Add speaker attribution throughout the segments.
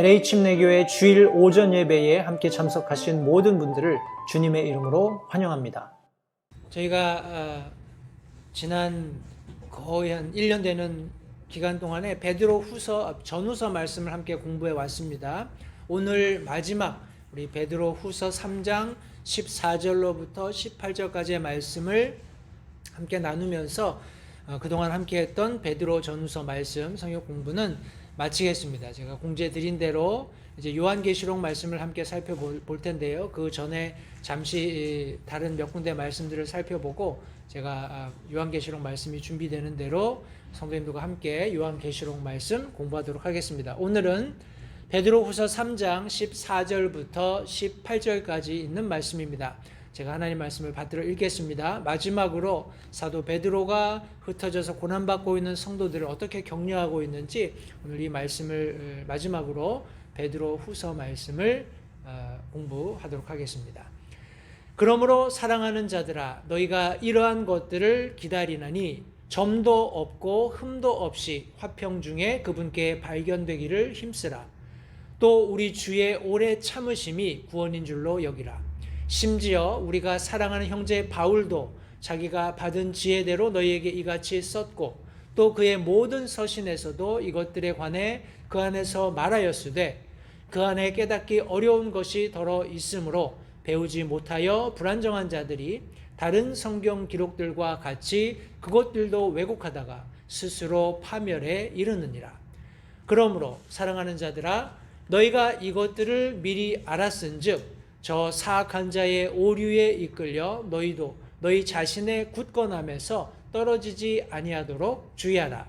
Speaker 1: LA 침례교회 주일 오전 예배에 함께 참석하신 모든 분들을 주님의 이름으로 환영합니다. 저희가 지난 거의 한 1년 되는 기간 동안에 베드로 후서, 전후서 말씀을 함께 공부해 왔습니다. 오늘 마지막 우리 베드로 후서 3장 14절로부터 18절까지의 말씀을 함께 나누면서 그동안 함께 했던 베드로 전후서 말씀 성역 공부는 마치겠습니다. 제가 공지해 드린 대로 이제 요한계시록 말씀을 함께 살펴볼 텐데요. 그 전에 잠시 다른 몇 군데 말씀들을 살펴보고 제가 요한계시록 말씀이 준비되는 대로 성도님들과 함께 요한계시록 말씀 공부하도록 하겠습니다. 오늘은 베드로후서 3장 14절부터 18절까지 있는 말씀입니다. 제가 하나님 말씀을 받들어 읽겠습니다. 마지막으로 사도 베드로가 흩어져서 고난받고 있는 성도들을 어떻게 격려하고 있는지 오늘 이 말씀을 마지막으로 베드로후서 말씀을 공부하도록 하겠습니다. 그러므로 사랑하는 자들아, 너희가 이러한 것들을 기다리나니 점도 없고 흠도 없이 화평 중에 그분께 발견되기를 힘쓰라. 또 우리 주의 오래 참으심이 구원인 줄로 여기라. 심지어 우리가 사랑하는 형제 바울도 자기가 받은 지혜대로 너희에게 이같이 썼고 또 그의 모든 서신에서도 이것들에 관해 그 안에서 말하였으되 그 안에 깨닫기 어려운 것이 더러 있으므로 배우지 못하여 불안정한 자들이 다른 성경 기록들과 같이 그것들도 왜곡하다가 스스로 파멸에 이르느니라. 그러므로 사랑하는 자들아, 너희가 이것들을 미리 알았은즉 저 사악한 자의 오류에 이끌려 너희도 너희 자신의 굳건함에서 떨어지지 아니하도록 주의하라.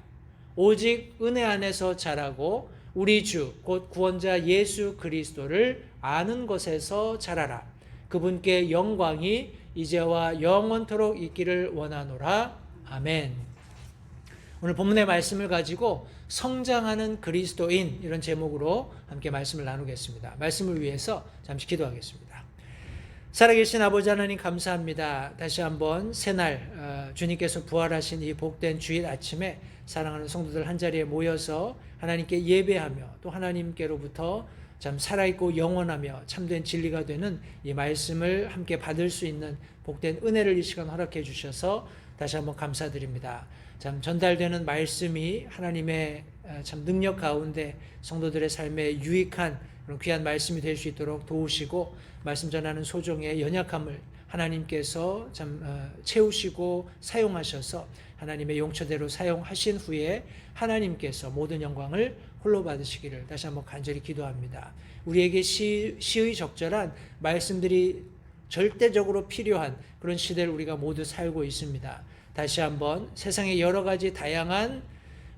Speaker 1: 오직 은혜 안에서 자라고 우리 주 곧 구원자 예수 그리스도를 아는 것에서 자라라. 그분께 영광이 이제와 영원토록 있기를 원하노라. 아멘. 오늘 본문의 말씀을 가지고 성장하는 그리스도인, 이런 제목으로 함께 말씀을 나누겠습니다. 말씀을 위해서 잠시 기도하겠습니다. 살아계신 아버지 하나님 감사합니다. 다시 한번 새날 주님께서 부활하신 이 복된 주일 아침에 사랑하는 성도들 한자리에 모여서 하나님께 예배하며 또 하나님께로부터 참 살아있고 영원하며 참된 진리가 되는 이 말씀을 함께 받을 수 있는 복된 은혜를 이 시간 허락해 주셔서 다시 한번 감사드립니다. 참 전달되는 말씀이 하나님의 참 능력 가운데 성도들의 삶에 유익한 그런 귀한 말씀이 될 수 있도록 도우시고 말씀 전하는 소정의 연약함을 하나님께서 참 채우시고 사용하셔서 하나님의 용처대로 사용하신 후에 하나님께서 모든 영광을 홀로 받으시기를 다시 한번 간절히 기도합니다. 우리에게 시의 적절한 말씀들이 절대적으로 필요한 그런 시대를 우리가 모두 살고 있습니다. 다시 한번 세상의 여러 가지 다양한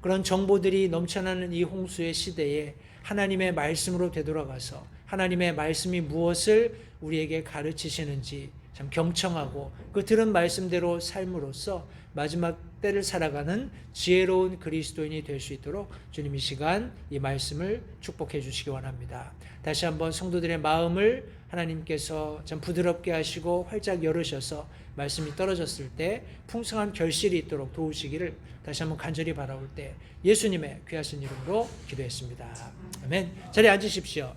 Speaker 1: 그런 정보들이 넘쳐나는 이 홍수의 시대에 하나님의 말씀으로 되돌아가서 하나님의 말씀이 무엇을 우리에게 가르치시는지 참 경청하고 그 들은 말씀대로 삶으로써 마지막 때를 살아가는 지혜로운 그리스도인이 될 수 있도록 주님 이 시간 이 말씀을 축복해 주시기 원합니다. 다시 한번 성도들의 마음을 하나님께서 참 부드럽게 하시고 활짝 열으셔서 말씀이 떨어졌을 때 풍성한 결실이 있도록 도우시기를 다시 한번 간절히 바라올 때 예수님의 귀하신 이름으로 기도했습니다. 아멘. 자리에 앉으십시오.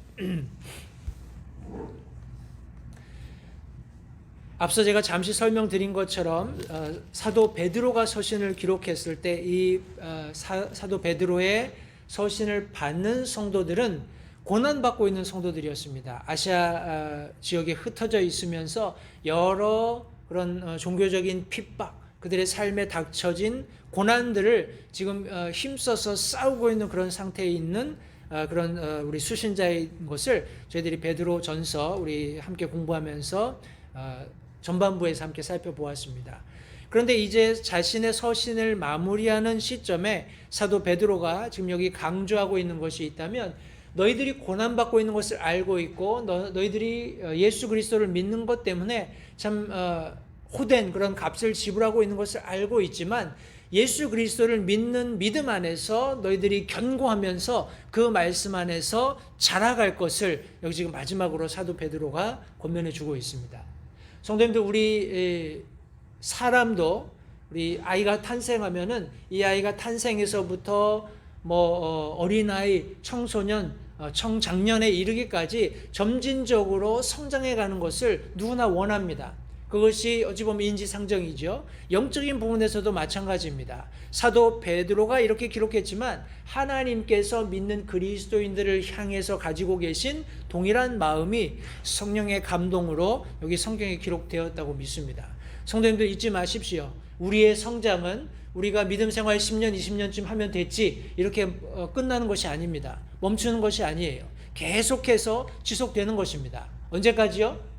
Speaker 1: 앞서 제가 잠시 설명드린 것처럼 사도 베드로가 서신을 기록했을 때 이 사도 베드로의 서신을 받는 성도들은 고난받고 있는 성도들이었습니다. 아시아 지역에 흩어져 있으면서 여러 그런 종교적인 핍박, 그들의 삶에 닥쳐진 고난들을 지금 힘써서 싸우고 있는 그런 상태에 있는 그런 우리 수신자인 것을 저희들이 베드로 전서 우리 함께 공부하면서 전반부에서 함께 살펴보았습니다. 그런데 이제 자신의 서신을 마무리하는 시점에 사도 베드로가 지금 여기 강조하고 있는 것이 있다면 너희들이 고난받고 있는 것을 알고 있고 너희들이 예수 그리스도를 믿는 것 때문에 참 호된 그런 값을 지불하고 있는 것을 알고 있지만 예수 그리스도를 믿는 믿음 안에서 너희들이 견고하면서 그 말씀 안에서 자라갈 것을 여기 지금 마지막으로 사도 베드로가 권면해 주고 있습니다. 성도님들, 우리 사람도 우리 아이가 탄생하면은 이 아이가 탄생에서부터 어린아이, 청소년, 청장년에 이르기까지 점진적으로 성장해 가는 것을 누구나 원합니다. 그것이 어찌 보면 인지상정이죠. 영적인 부분에서도 마찬가지입니다. 사도 베드로가 이렇게 기록했지만 하나님께서 믿는 그리스도인들을 향해서 가지고 계신 동일한 마음이 성령의 감동으로 여기 성경에 기록되었다고 믿습니다. 성도님들 잊지 마십시오. 우리의 성장은 우리가 믿음 생활 10년, 20년쯤 하면 됐지 이렇게 끝나는 것이 아닙니다. 멈추는 것이 아니에요. 계속해서 지속되는 것입니다. 언제까지요?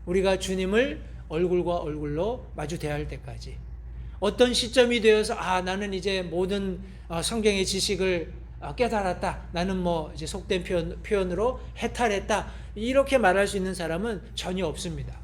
Speaker 1: 우리가 주님을 얼굴과 얼굴로 마주 대할 때까지. 어떤 시점이 되어서 나는 이제 모든 성경의 지식을 깨달았다. 나는 이제 속된 표현으로 해탈했다. 이렇게 말할 수 있는 사람은 전혀 없습니다.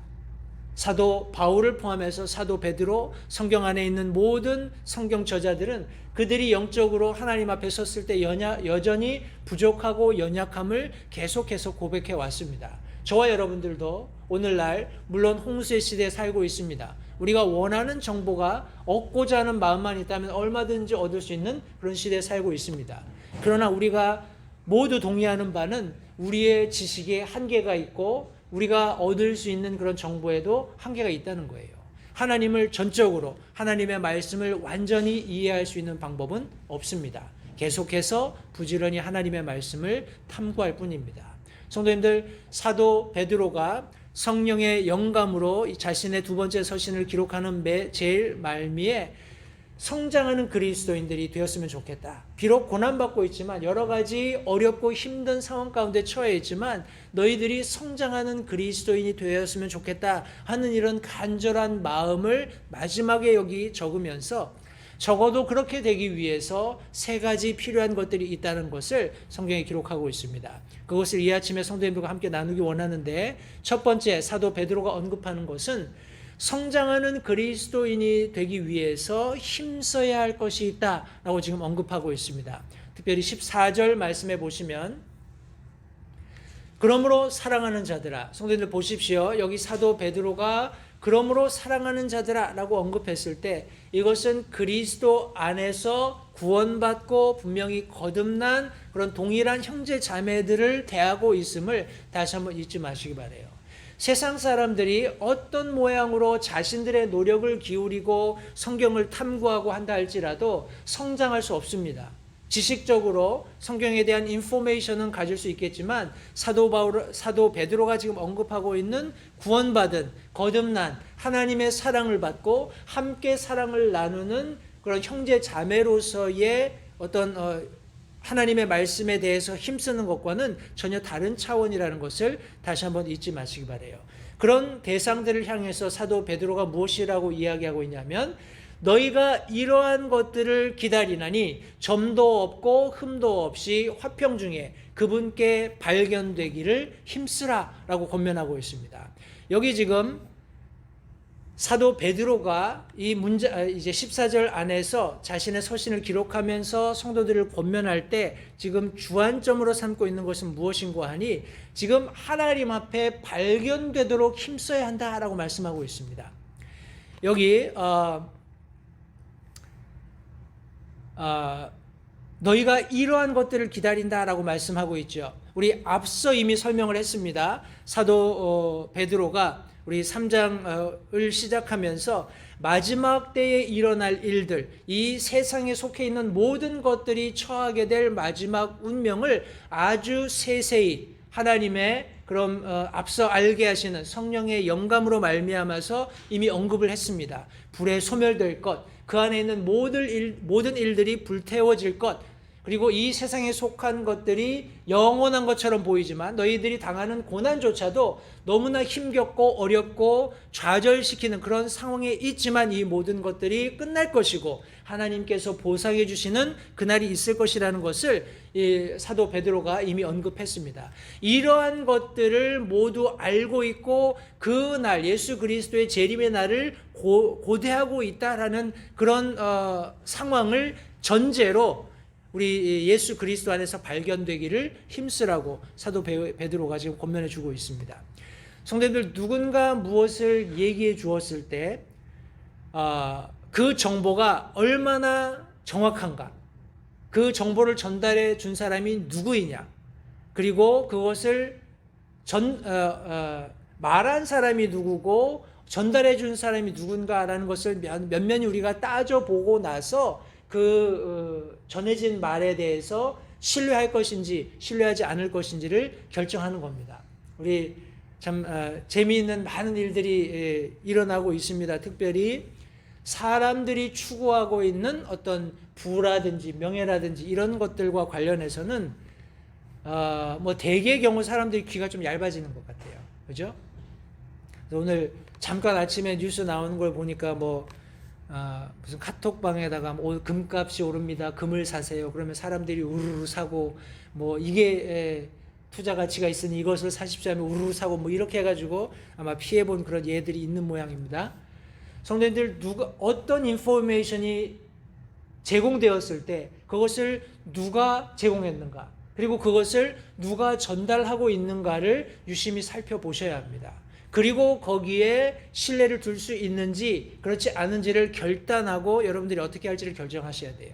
Speaker 1: 사도 바울을 포함해서 사도 베드로, 성경 안에 있는 모든 성경 저자들은 그들이 영적으로 하나님 앞에 섰을 때 여전히 부족하고 연약함을 계속해서 고백해 왔습니다. 저와 여러분들도 오늘날 물론 홍수의 시대에 살고 있습니다. 우리가 원하는 정보가 얻고자 하는 마음만 있다면 얼마든지 얻을 수 있는 그런 시대에 살고 있습니다. 그러나 우리가 모두 동의하는 바는 우리의 지식에 한계가 있고 우리가 얻을 수 있는 그런 정보에도 한계가 있다는 거예요. 하나님을 전적으로 하나님의 말씀을 완전히 이해할 수 있는 방법은 없습니다. 계속해서 부지런히 하나님의 말씀을 탐구할 뿐입니다. 성도님들, 사도 베드로가 성령의 영감으로 자신의 두 번째 서신을 기록하는 제일 말미에 성장하는 그리스도인들이 되었으면 좋겠다. 비록 고난받고 있지만 여러 가지 어렵고 힘든 상황 가운데 처해 있지만 너희들이 성장하는 그리스도인이 되었으면 좋겠다 하는 이런 간절한 마음을 마지막에 여기 적으면서 적어도 그렇게 되기 위해서 세 가지 필요한 것들이 있다는 것을 성경에 기록하고 있습니다. 그것을 이 아침에 성도님들과 함께 나누기 원하는데 첫 번째 사도 베드로가 언급하는 것은 성장하는 그리스도인이 되기 위해서 힘써야 할 것이 있다라고 지금 언급하고 있습니다. 특별히 14절 말씀해 보시면 그러므로 사랑하는 자들아, 성도님들 보십시오. 여기 사도 베드로가 그러므로 사랑하는 자들아 라고 언급했을 때 이것은 그리스도 안에서 구원받고 분명히 거듭난 그런 동일한 형제 자매들을 대하고 있음을 다시 한번 잊지 마시기 바라요. 세상 사람들이 어떤 모양으로 자신들의 노력을 기울이고 성경을 탐구하고 한다 할지라도 성장할 수 없습니다. 지식적으로 성경에 대한 인포메이션은 가질 수 있겠지만 사도 베드로가 지금 언급하고 있는 구원받은 거듭난 하나님의 사랑을 받고 함께 사랑을 나누는 그런 형제 자매로서의 어떤 하나님의 말씀에 대해서 힘쓰는 것과는 전혀 다른 차원이라는 것을 다시 한번 잊지 마시기 바라요. 그런 대상들을 향해서 사도 베드로가 무엇이라고 이야기하고 있냐면 너희가 이러한 것들을 기다리나니 점도 없고 흠도 없이 화평 중에 그분께 발견되기를 힘쓰라 라고 권면하고 있습니다. 여기 지금 사도 베드로가 이 문제 이제 14절 안에서 자신의 서신을 기록하면서 성도들을 권면할 때 지금 주안점으로 삼고 있는 것은 무엇인가 하니 지금 하나님 앞에 발견되도록 힘써야 한다라고 말씀하고 있습니다. 여기 너희가 이러한 것들을 기다린다라고 말씀하고 있죠. 우리 앞서 이미 설명을 했습니다. 사도 베드로가 우리 3장을 시작하면서 마지막 때에 일어날 일들, 이 세상에 속해 있는 모든 것들이 처하게 될 마지막 운명을 아주 세세히 하나님의 그럼 앞서 알게 하시는 성령의 영감으로 말미암아서 이미 언급을 했습니다. 불에 소멸될 것, 그 안에 있는 모든 일들이 불태워질 것, 그리고 이 세상에 속한 것들이 영원한 것처럼 보이지만 너희들이 당하는 고난조차도 너무나 힘겹고 어렵고 좌절시키는 그런 상황에 있지만 이 모든 것들이 끝날 것이고 하나님께서 보상해 주시는 그날이 있을 것이라는 것을 이 사도 베드로가 이미 언급했습니다. 이러한 것들을 모두 알고 있고 그날 예수 그리스도의 재림의 날을 고대하고 있다라는 그런 상황을 전제로 우리 예수 그리스도 안에서 발견되기를 힘쓰라고 사도 베드로가 지금 권면해 주고 있습니다. 성도님들, 누군가 무엇을 얘기해 주었을 때 그 정보가 얼마나 정확한가, 그 정보를 전달해 준 사람이 누구이냐, 그리고 그것을 말한 사람이 누구고 전달해 준 사람이 누군가라는 것을 면면히 우리가 따져보고 나서 전해진 말에 대해서 신뢰할 것인지 신뢰하지 않을 것인지를 결정하는 겁니다. 우리 참 재미있는 많은 일들이 일어나고 있습니다. 특별히 사람들이 추구하고 있는 어떤 부라든지 명예라든지 이런 것들과 관련해서는 뭐 대개의 경우 사람들이 귀가 좀 얇아지는 것 같아요. 그죠? 오늘 잠깐 아침에 뉴스 나오는 걸 보니까 무슨 카톡방에다가 금값이 오릅니다. 금을 사세요. 그러면 사람들이 우르르 사고 이게 투자 가치가 있으니 이것을 사십시오 하면 우르르 사고 이렇게 해가지고 아마 피해본 그런 예들이 있는 모양입니다. 성도님들, 어떤 인포메이션이 제공되었을 때 그것을 누가 제공했는가, 그리고 그것을 누가 전달하고 있는가를 유심히 살펴보셔야 합니다. 그리고 거기에 신뢰를 둘 수 있는지 그렇지 않은지를 결단하고 여러분들이 어떻게 할지를 결정하셔야 돼요.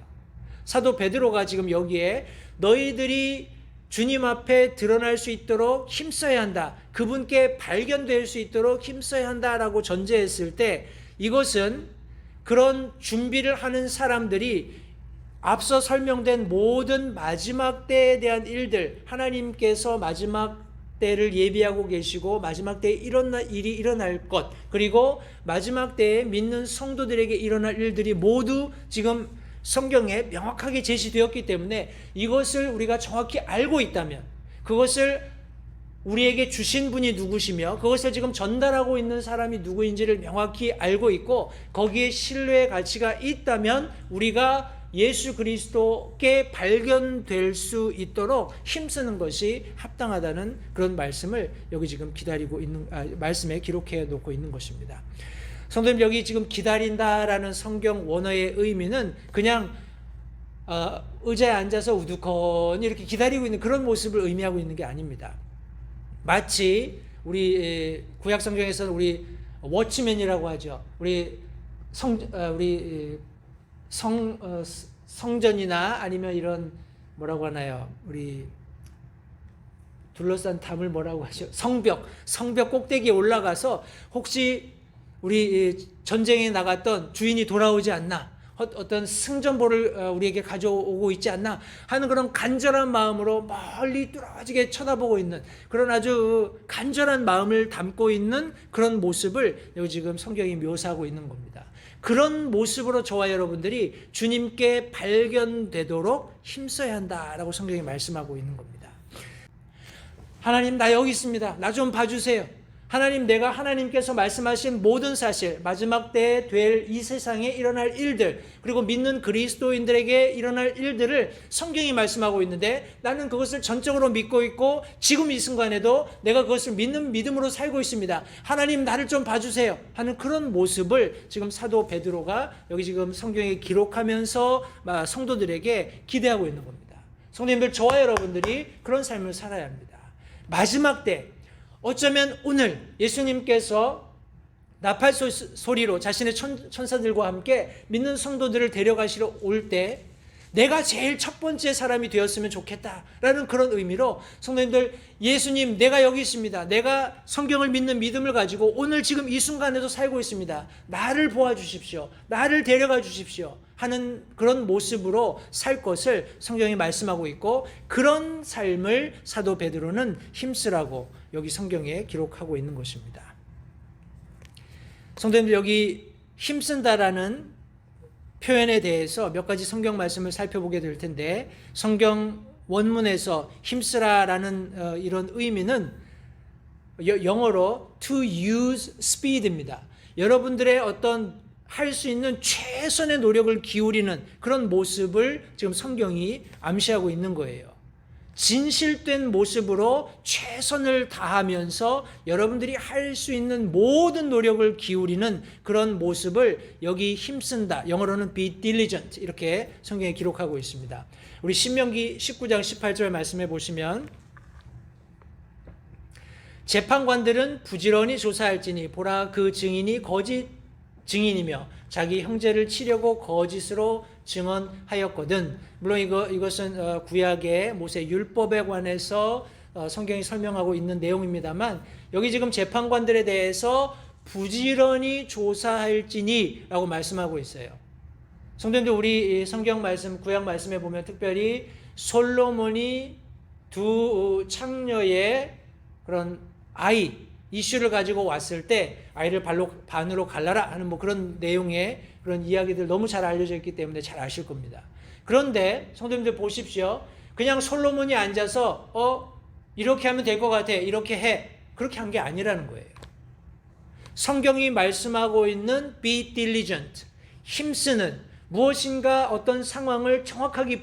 Speaker 1: 사도 베드로가 지금 여기에 너희들이 주님 앞에 드러날 수 있도록 힘써야 한다, 그분께 발견될 수 있도록 힘써야 한다라고 전제했을 때, 이것은 그런 준비를 하는 사람들이 앞서 설명된 모든 마지막 때에 대한 일들, 하나님께서 마지막 때를 예비하고 계시고 마지막 때에 일이 일어날 것, 그리고 마지막 때에 믿는 성도들에게 일어날 일들이 모두 지금 성경에 명확하게 제시되었기 때문에 이것을 우리가 정확히 알고 있다면, 그것을 우리에게 주신 분이 누구시며 그것을 지금 전달하고 있는 사람이 누구인지를 명확히 알고 있고 거기에 신뢰의 가치가 있다면 우리가 예수 그리스도께 발견될 수 있도록 힘쓰는 것이 합당하다는 그런 말씀을 여기 지금 말씀에 기록해 놓고 있는 것입니다. 성도님, 여기 지금 기다린다라는 성경 원어의 의미는 그냥 의자에 앉아서 우두커니 이렇게 기다리고 있는 그런 모습을 의미하고 있는 게 아닙니다. 마치 우리 구약 성경에서는 우리 워치맨이라고 하죠. 우리 성전이나 아니면 이런 뭐라고 하나요? 우리 둘러싼 담을 뭐라고 하죠? 성벽 꼭대기에 올라가서 혹시 우리 전쟁에 나갔던 주인이 돌아오지 않나, 어떤 승전보를 우리에게 가져오고 있지 않나 하는 그런 간절한 마음으로 멀리 뚫어지게 쳐다보고 있는 그런 아주 간절한 마음을 담고 있는 그런 모습을 여기 지금 성경이 묘사하고 있는 겁니다. 그런 모습으로 저와 여러분들이 주님께 발견되도록 힘써야 한다라고 성경이 말씀하고 있는 겁니다. 하나님, 나 여기 있습니다. 나 좀 봐주세요. 하나님, 내가 하나님께서 말씀하신 모든 사실, 마지막 때에 될 이 세상에 일어날 일들, 그리고 믿는 그리스도인들에게 일어날 일들을 성경이 말씀하고 있는데 나는 그것을 전적으로 믿고 있고 지금 이 순간에도 내가 그것을 믿는 믿음으로 살고 있습니다. 하나님, 나를 좀 봐주세요 하는 그런 모습을 지금 사도 베드로가 여기 지금 성경에 기록하면서 성도들에게 기대하고 있는 겁니다. 성도님들, 저와 여러분들이 그런 삶을 살아야 합니다. 마지막 때, 어쩌면 오늘 예수님께서 나팔 소리로 자신의 천사들과 함께 믿는 성도들을 데려가시러 올 때 내가 제일 첫 번째 사람이 되었으면 좋겠다라는 그런 의미로 성도님들, 예수님, 내가 여기 있습니다. 내가 성경을 믿는 믿음을 가지고 오늘 지금 이 순간에도 살고 있습니다. 나를 도와주십시오. 나를 데려가 주십시오 하는 그런 모습으로 살 것을 성경이 말씀하고 있고, 그런 삶을 사도 베드로는 힘쓰라고 여기 성경에 기록하고 있는 것입니다. 성도님들, 여기 힘쓴다라는 표현에 대해서 몇 가지 성경 말씀을 살펴보게 될 텐데, 성경 원문에서 힘쓰라라는 이런 의미는 영어로 to use speed입니다. 여러분들의 어떤 할 수 있는 최선의 노력을 기울이는 그런 모습을 지금 성경이 암시하고 있는 거예요. 진실된 모습으로 최선을 다하면서 여러분들이 할 수 있는 모든 노력을 기울이는 그런 모습을 여기 힘쓴다, 영어로는 be diligent, 이렇게 성경에 기록하고 있습니다. 우리 신명기 19장 18절 말씀해 보시면, 재판관들은 부지런히 조사할지니 보라, 그 증인이 거짓 증인이며 자기 형제를 치려고 거짓으로 증언하였거든. 물론 이것은 구약의 모세 율법에 관해서 성경이 설명하고 있는 내용입니다만, 여기 지금 재판관들에 대해서 부지런히 조사할지니 라고 말씀하고 있어요. 성도님들, 우리 성경 말씀, 구약 말씀에 보면 특별히 솔로몬이 두 창녀의 그런 아이 이슈를 가지고 왔을 때 아이를 반으로 갈라라 하는 그런 내용의 그런 이야기들 너무 잘 알려져 있기 때문에 잘 아실 겁니다. 그런데 성도님들 보십시오. 그냥 솔로몬이 앉아서 이렇게 하면 될 것 같아, 이렇게 해, 그렇게 한 게 아니라는 거예요. 성경이 말씀하고 있는 be diligent, 힘쓰는, 무엇인가 어떤 상황을 정확하게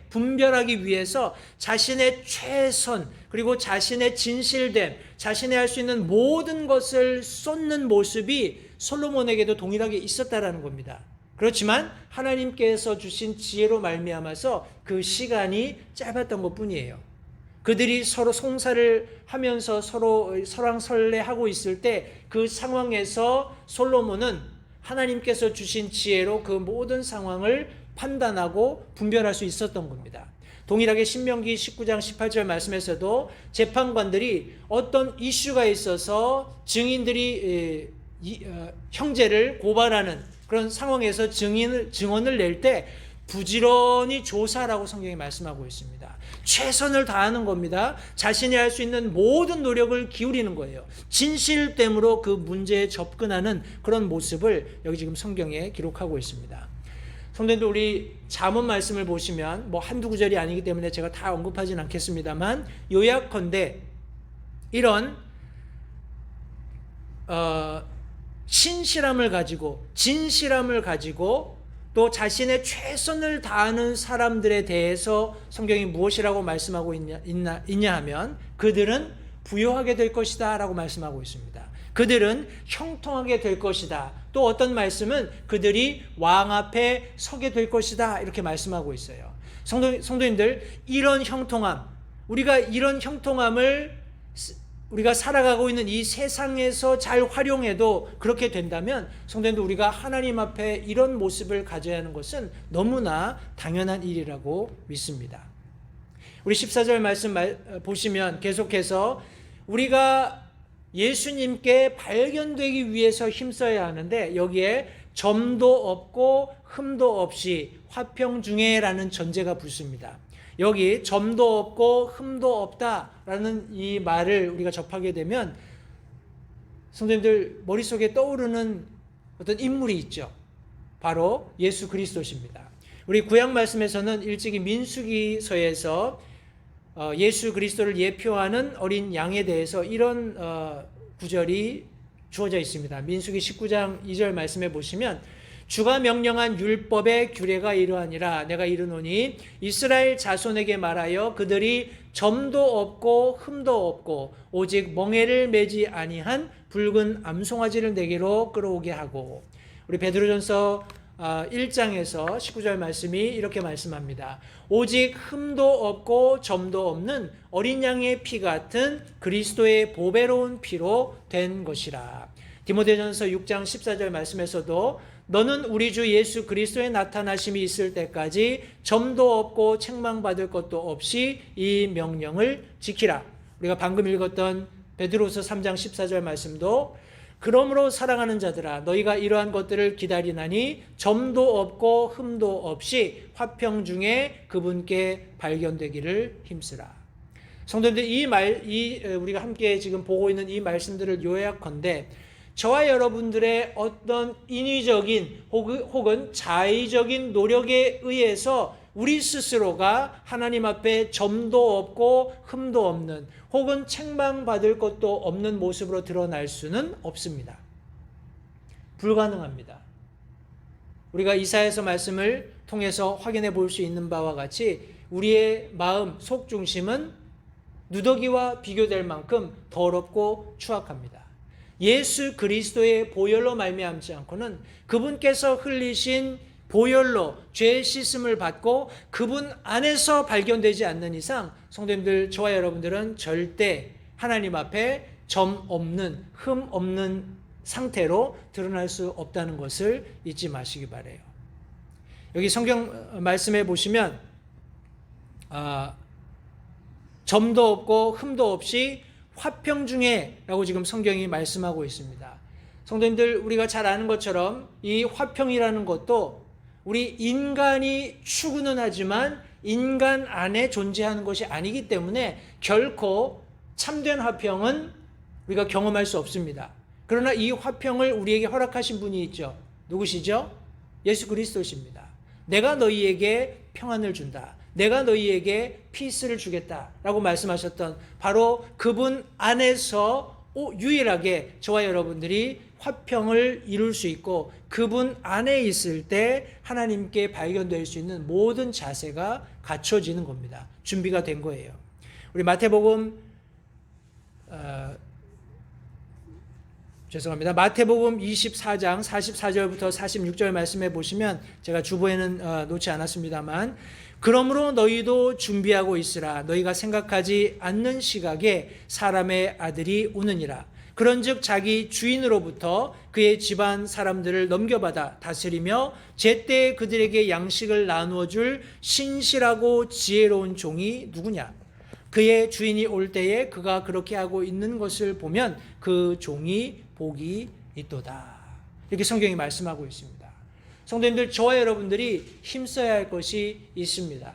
Speaker 1: 분별하기 위해서 자신의 최선, 그리고 자신의 진실됨, 자신이 할 수 있는 모든 것을 쏟는 모습이 솔로몬에게도 동일하게 있었다라는 겁니다. 그렇지만 하나님께서 주신 지혜로 말미암아서 그 시간이 짧았던 것뿐이에요. 그들이 서로 송사를 하면서 서로 설왕설래하고 있을 때 그 상황에서 솔로몬은 하나님께서 주신 지혜로 그 모든 상황을 판단하고 분별할 수 있었던 겁니다. 동일하게 신명기 19장 18절 말씀에서도 재판관들이 어떤 이슈가 있어서 증인들이 형제를 고발하는 그런 상황에서 증언을 낼 때 부지런히 조사라고 성경이 말씀하고 있습니다. 최선을 다하는 겁니다. 자신이 할 수 있는 모든 노력을 기울이는 거예요. 진실됨으로 그 문제에 접근하는 그런 모습을 여기 지금 성경에 기록하고 있습니다. 성도님들, 우리 잠언 말씀을 보시면 한두 구절이 아니기 때문에 제가 다 언급하진 않겠습니다만, 요약컨대 이런 신실함을 가지고, 진실함을 가지고 또 자신의 최선을 다하는 사람들에 대해서 성경이 무엇이라고 말씀하고 있냐 하면, 그들은 부요하게 될 것이다 라고 말씀하고 있습니다. 그들은 형통하게 될 것이다. 또 어떤 말씀은 그들이 왕 앞에 서게 될 것이다 이렇게 말씀하고 있어요. 성도님들, 이런 형통함, 우리가 이런 형통함을 우리가 살아가고 있는 이 세상에서 잘 활용해도 그렇게 된다면, 성도님들, 우리가 하나님 앞에 이런 모습을 가져야 하는 것은 너무나 당연한 일이라고 믿습니다. 우리 14절 말씀 보시면 계속해서 우리가 예수님께 발견되기 위해서 힘써야 하는데, 여기에 점도 없고 흠도 없이 화평중에라는 전제가 붙습니다. 여기 점도 없고 흠도 없다라는 이 말을 우리가 접하게 되면 성도님들 머릿속에 떠오르는 어떤 인물이 있죠. 바로 예수 그리스도십니다. 우리 구약 말씀에서는 일찍이 민수기서에서 예수 그리스도를 예표하는 어린 양에 대해서 이런 구절이 주어져 있습니다. 민수기 19장 2절 말씀에 보시면, 주가 명령한 율법의 규례가 이러하니라. 내가 이르노니 이스라엘 자손에게 말하여 그들이 점도 없고 흠도 없고 오직 멍에를 매지 아니한 붉은 암송아지를 내게로 끌어오게 하고. 우리 베드로전서 1장에서 19절 말씀이 이렇게 말씀합니다. 오직 흠도 없고 점도 없는 어린 양의 피 같은 그리스도의 보배로운 피로 된 것이라. 디모데전서 6장 14절 말씀에서도 너는 우리 주 예수 그리스도의 나타나심이 있을 때까지 점도 없고 책망받을 것도 없이 이 명령을 지키라. 우리가 방금 읽었던 베드로서 3장 14절 말씀도, 그러므로 사랑하는 자들아 너희가 이러한 것들을 기다리나니 점도 없고 흠도 없이 화평 중에 그분께 발견되기를 힘쓰라. 성도님들, 우리가 함께 지금 보고 있는 이 말씀들을 요약컨대, 저와 여러분들의 어떤 인위적인 혹은 자의적인 노력에 의해서 우리 스스로가 하나님 앞에 점도 없고 흠도 없는, 혹은 책망받을 것도 없는 모습으로 드러날 수는 없습니다. 불가능합니다. 우리가 이사야서 말씀을 통해서 확인해 볼 수 있는 바와 같이 우리의 마음 속 중심은 누더기와 비교될 만큼 더럽고 추악합니다. 예수 그리스도의 보혈로 말미암지 않고는, 그분께서 흘리신 보혈로 죄의 씻음을 받고 그분 안에서 발견되지 않는 이상, 성도님들, 저와 여러분들은 절대 하나님 앞에 점 없는, 흠 없는 상태로 드러날 수 없다는 것을 잊지 마시기 바라요. 여기 성경 말씀에 보시면 점도 없고 흠도 없이 화평 중에 라고 지금 성경이 말씀하고 있습니다. 성도님들, 우리가 잘 아는 것처럼 이 화평이라는 것도 우리 인간이 추구는 하지만 인간 안에 존재하는 것이 아니기 때문에 결코 참된 화평은 우리가 경험할 수 없습니다. 그러나 이 화평을 우리에게 허락하신 분이 있죠. 누구시죠? 예수 그리스도십니다. 내가 너희에게 평안을 준다. 내가 너희에게 피스를 주겠다라고 말씀하셨던 바로 그분 안에서 유일하게 저와 여러분들이 화평을 이룰 수 있고 그분 안에 있을 때 하나님께 발견될 수 있는 모든 자세가 갖춰지는 겁니다. 준비가 된 거예요. 우리 마태복음 마태복음 24장 44절부터 46절 말씀해 보시면 제가 주보에는 놓지 않았습니다만 그러므로 너희도 준비하고 있으라. 너희가 생각하지 않는 시각에 사람의 아들이 오느니라. 그런즉 자기 주인으로부터 그의 집안 사람들을 넘겨받아 다스리며 제때 그들에게 양식을 나누어 줄 신실하고 지혜로운 종이 누구냐? 그의 주인이 올 때에 그가 그렇게 하고 있는 것을 보면 그 종이 복이 있도다. 이렇게 성경이 말씀하고 있습니다. 성도님들, 저와 여러분들이 힘써야 할 것이 있습니다.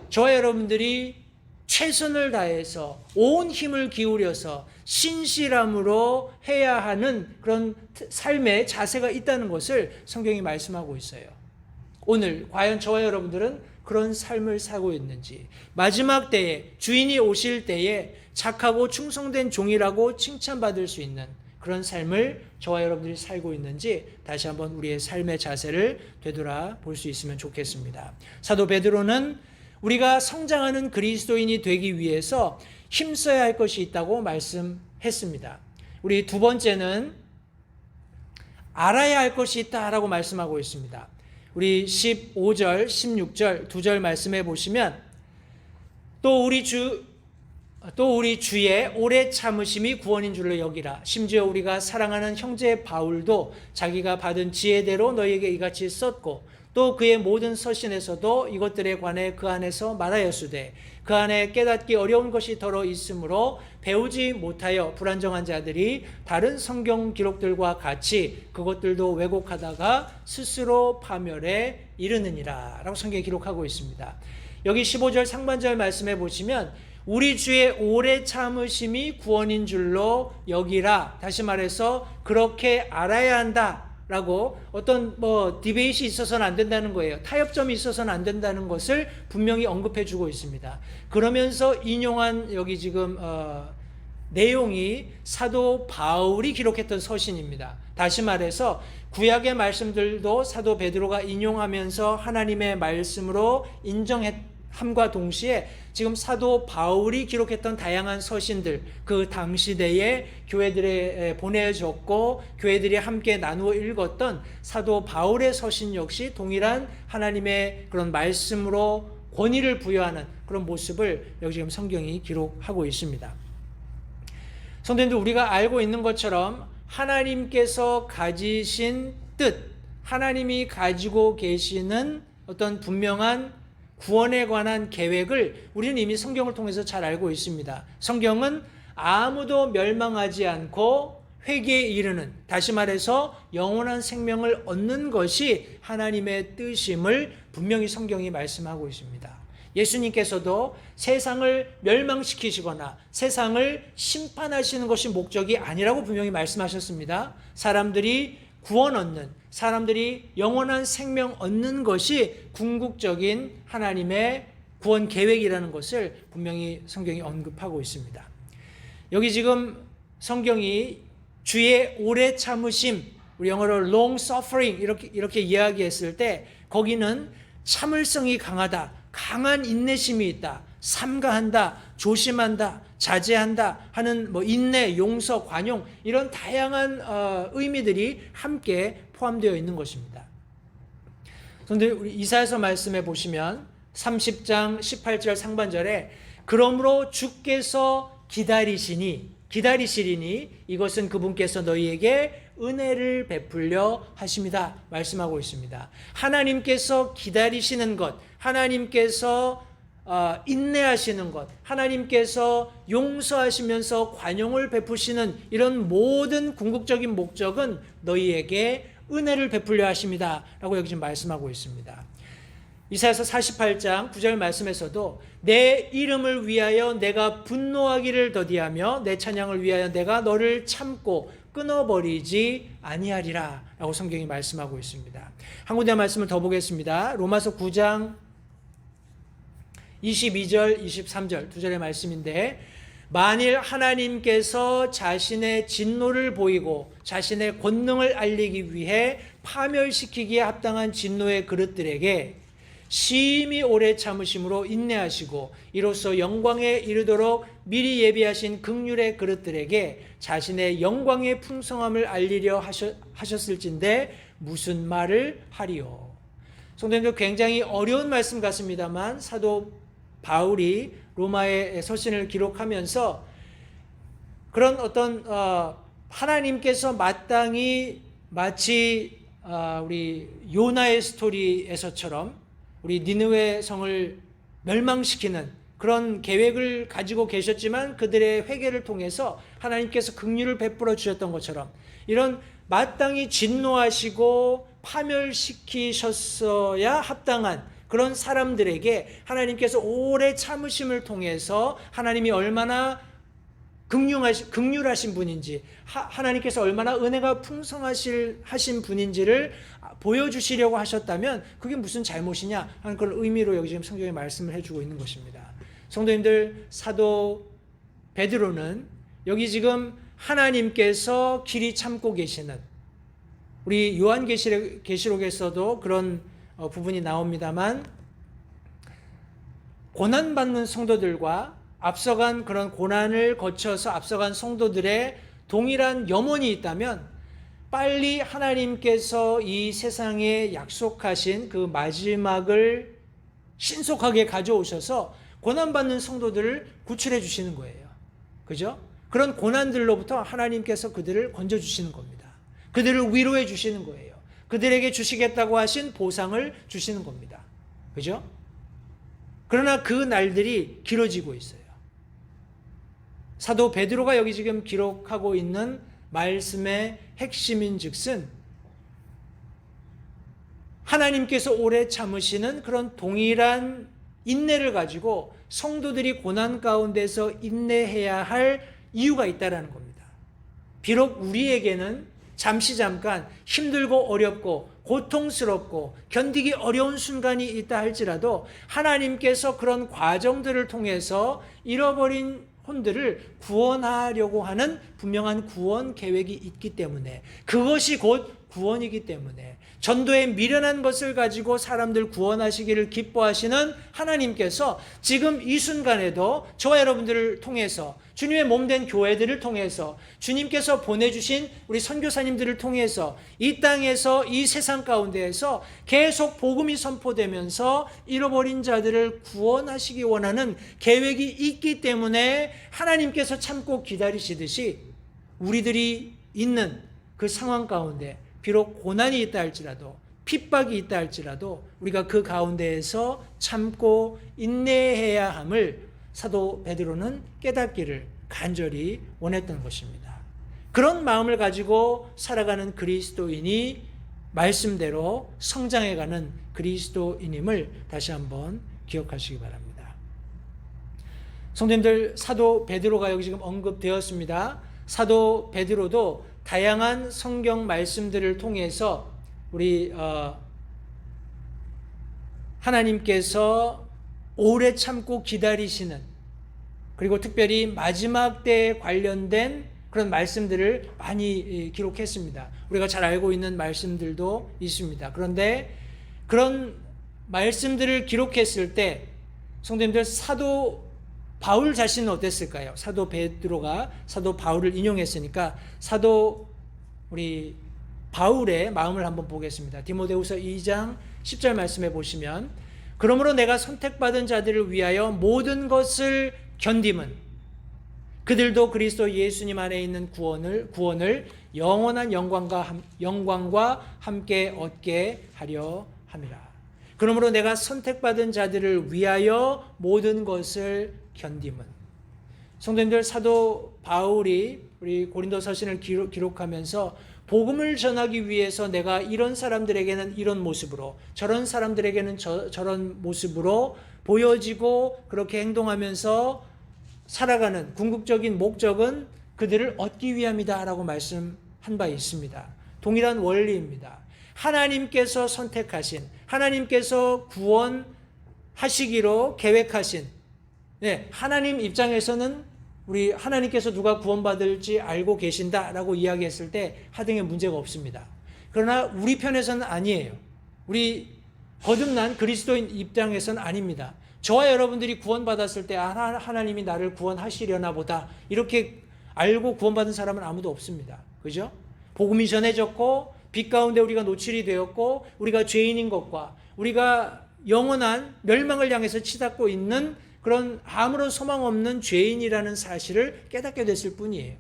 Speaker 1: 저와 여러분들이 최선을 다해서 온 힘을 기울여서 신실함으로 해야 하는 그런 삶의 자세가 있다는 것을 성경이 말씀하고 있어요. 오늘 과연 저와 여러분들은 그런 삶을 살고 있는지, 마지막 때에 주인이 오실 때에 착하고 충성된 종이라고 칭찬받을 수 있는 그런 삶을 저와 여러분들이 살고 있는지 다시 한번 우리의 삶의 자세를 되돌아볼 수 있으면 좋겠습니다. 사도 베드로는 우리가 성장하는 그리스도인이 되기 위해서 힘써야 할 것이 있다고 말씀했습니다. 우리 두 번째는 알아야 할 것이 있다라고 말씀하고 있습니다. 우리 15절, 16절 두 절 말씀해 보시면 또 우리 주의 오래 참으심이 구원인 줄로 여기라. 심지어 우리가 사랑하는 형제 바울도 자기가 받은 지혜대로 너희에게 이같이 썼고 또 그의 모든 서신에서도 이것들에 관해 그 안에서 말하였으되 그 안에 깨닫기 어려운 것이 더러 있으므로 배우지 못하여 불안정한 자들이 다른 성경 기록들과 같이 그것들도 왜곡하다가 스스로 파멸에 이르느니라 라고 성경에 기록하고 있습니다. 여기 15절 상반절 말씀해 보시면 우리 주의 오래 참으심이 구원인 줄로 여기라. 다시 말해서 그렇게 알아야 한다 라고 어떤 디베이트가 있어서는 안 된다는 거예요. 타협점이 있어서는 안 된다는 것을 분명히 언급해 주고 있습니다. 그러면서 인용한 여기 지금 내용이 사도 바울이 기록했던 서신입니다. 다시 말해서 구약의 말씀들도 사도 베드로가 인용하면서 하나님의 말씀으로 인정함과 동시에 지금 사도 바울이 기록했던 다양한 서신들, 그 당시대에 교회들에 보내줬고 교회들이 함께 나누어 읽었던 사도 바울의 서신 역시 동일한 하나님의 그런 말씀으로 권위를 부여하는 그런 모습을 여기 지금 성경이 기록하고 있습니다. 성도님들, 우리가 알고 있는 것처럼 하나님께서 가지신 뜻, 하나님이 가지고 계시는 어떤 분명한 구원에 관한 계획을 우리는 이미 성경을 통해서 잘 알고 있습니다. 성경은 아무도 멸망하지 않고 회개에 이르는, 다시 말해서 영원한 생명을 얻는 것이 하나님의 뜻임을 분명히 성경이 말씀하고 있습니다. 예수님께서도 세상을 멸망시키시거나 세상을 심판하시는 것이 목적이 아니라고 분명히 말씀하셨습니다. 사람들이 구원 얻는, 사람들이 영원한 생명 얻는 것이 궁극적인 하나님의 구원 계획이라는 것을 분명히 성경이 언급하고 있습니다. 여기 지금 성경이 주의 오래 참으심, 우리 영어로 long suffering 이렇게 이야기했을 때 거기는 참을성이 강하다, 강한 인내심이 있다, 삼가한다, 조심한다, 자제한다 하는 인내, 용서, 관용 이런 다양한 의미들이 함께 포함되어 있는 것입니다. 그런데 우리 이사야서 말씀해 보시면 30장 18절 상반절에 그러므로 주께서 기다리시리니 이것은 그분께서 너희에게 은혜를 베풀려 하십니다 말씀하고 있습니다. 하나님께서 기다리시는 것, 하나님께서 인내하시는 것, 하나님께서 용서하시면서 관용을 베푸시는 이런 모든 궁극적인 목적은 너희에게 은혜를 베풀려 하십니다 라고 여기 지금 말씀하고 있습니다. 이사야서 48장 9절 말씀에서도 내 이름을 위하여 내가 분노하기를 더디하며 내 찬양을 위하여 내가 너를 참고 끊어버리지 아니하리라 라고 성경이 말씀하고 있습니다. 한 군데 말씀을 더 보겠습니다. 로마서 9장 22절 23절 두 절의 말씀인데, 만일 하나님께서 자신의 진노를 보이고 자신의 권능을 알리기 위해 파멸시키기에 합당한 진노의 그릇들에게 심히 오래 참으심으로 인내하시고 이로써 영광에 이르도록 미리 예비하신 긍휼의 그릇들에게 자신의 영광의 풍성함을 알리려 하셨을진데 무슨 말을 하리요. 성도님들, 굉장히 어려운 말씀 같습니다만 사도 바울이 로마의 서신을 기록하면서 그런 어떤 하나님께서 마땅히 마치 우리 요나의 스토리에서처럼 우리 니느웨 성을 멸망시키는 그런 계획을 가지고 계셨지만 그들의 회개를 통해서 하나님께서 긍휼을 베풀어 주셨던 것처럼 이런 마땅히 진노하시고 파멸시키셨어야 합당한 그런 사람들에게 하나님께서 오래 참으심을 통해서 하나님이 얼마나 긍휼하신 분인지, 하나님께서 얼마나 은혜가 풍성하신 분인지를 보여주시려고 하셨다면 그게 무슨 잘못이냐 하는 그런 의미로 여기 지금 성경에 말씀을 해주고 있는 것입니다. 성도님들, 사도 베드로는 여기 지금 하나님께서 길이 참고 계시는, 우리 요한계시록에서도 그런 부분이 나옵니다만, 고난받는 성도들과 앞서간 그런 고난을 거쳐서 앞서간 성도들의 동일한 염원이 있다면 빨리 하나님께서 이 세상에 약속하신 그 마지막을 신속하게 가져오셔서 고난받는 성도들을 구출해 주시는 거예요. 그죠? 그런 고난들로부터 하나님께서 그들을 건져주시는 겁니다. 그들을 위로해 주시는 거예요. 그들에게 주시겠다고 하신 보상을 주시는 겁니다. 그죠? 그러나 그 날들이 길어지고 있어요. 사도 베드로가 여기 지금 기록하고 있는 말씀의 핵심인 즉슨 하나님께서 오래 참으시는 그런 동일한 인내를 가지고 성도들이 고난 가운데서 인내해야 할 이유가 있다라는 겁니다. 비록 우리에게는 잠깐 힘들고 어렵고 고통스럽고 견디기 어려운 순간이 있다 할지라도 하나님께서 그런 과정들을 통해서 잃어버린 혼들을 구원하려고 하는 분명한 구원 계획이 있기 때문에, 그것이 곧 구원이기 때문에 전도에 미련한 것을 가지고 사람들 구원하시기를 기뻐하시는 하나님께서 지금 이 순간에도 저와 여러분들을 통해서, 주님의 몸된 교회들을 통해서, 주님께서 보내주신 우리 선교사님들을 통해서 이 땅에서, 이 세상 가운데에서 계속 복음이 선포되면서 잃어버린 자들을 구원하시기 원하는 계획이 있기 때문에 하나님께서 참고 기다리시듯이 우리들이 있는 그 상황 가운데 비록 고난이 있다 할지라도, 핍박이 있다 할지라도 우리가 그 가운데에서 참고 인내해야 함을 사도 베드로는 깨닫기를 간절히 원했던 것입니다. 그런 마음을 가지고 살아가는 그리스도인이 말씀대로 성장해가는 그리스도인임을 다시 한번 기억하시기 바랍니다. 성도님들, 사도 베드로가 여기 지금 언급되었습니다. 사도 베드로도 다양한 성경 말씀들을 통해서 우리 하나님께서 오래 참고 기다리시는, 그리고 특별히 마지막 때에 관련된 그런 말씀들을 많이 기록했습니다. 우리가 잘 알고 있는 말씀들도 있습니다. 그런데 그런 말씀들을 기록했을 때 성도님들, 사도 바울 자신은 어땠을까요? 사도 베드로가 사도 바울을 인용했으니까 사도 우리 바울의 마음을 한번 보겠습니다. 디모데후서 2장 10절 말씀에 보시면, 그러므로 내가 선택받은 자들을 위하여 모든 것을 견딤은 그들도 그리스도 예수님 안에 있는 구원을 영원한 영광과 함께 얻게 하려 함이라. 그러므로 내가 선택받은 자들을 위하여 모든 것을 견딤은. 성도님들, 사도 바울이 우리 고린도 서신을 기록하면서 복음을 전하기 위해서 내가 이런 사람들에게는 이런 모습으로, 저런 사람들에게는 저런 모습으로 보여지고 그렇게 행동하면서 살아가는 궁극적인 목적은 그들을 얻기 위함이다 라고 말씀한 바 있습니다. 동일한 원리입니다. 하나님께서 선택하신, 하나님께서 구원하시기로 계획하신, 하나님 입장에서는 우리 하나님께서 누가 구원받을지 알고 계신다라고 이야기했을 때 하등의 문제가 없습니다. 그러나 우리 편에서는 아니에요. 우리 거듭난 그리스도인 입장에서는 아닙니다. 저와 여러분들이 구원받았을 때 하나님이 나를 구원하시려나 보다 이렇게 알고 구원받은 사람은 아무도 없습니다. 그죠? 복음이 전해졌고 빛 가운데 우리가 노출이 되었고 우리가 죄인인 것과 우리가 영원한 멸망을 향해서 치닫고 있는 그런 아무런 소망 없는 죄인이라는 사실을 깨닫게 됐을 뿐이에요.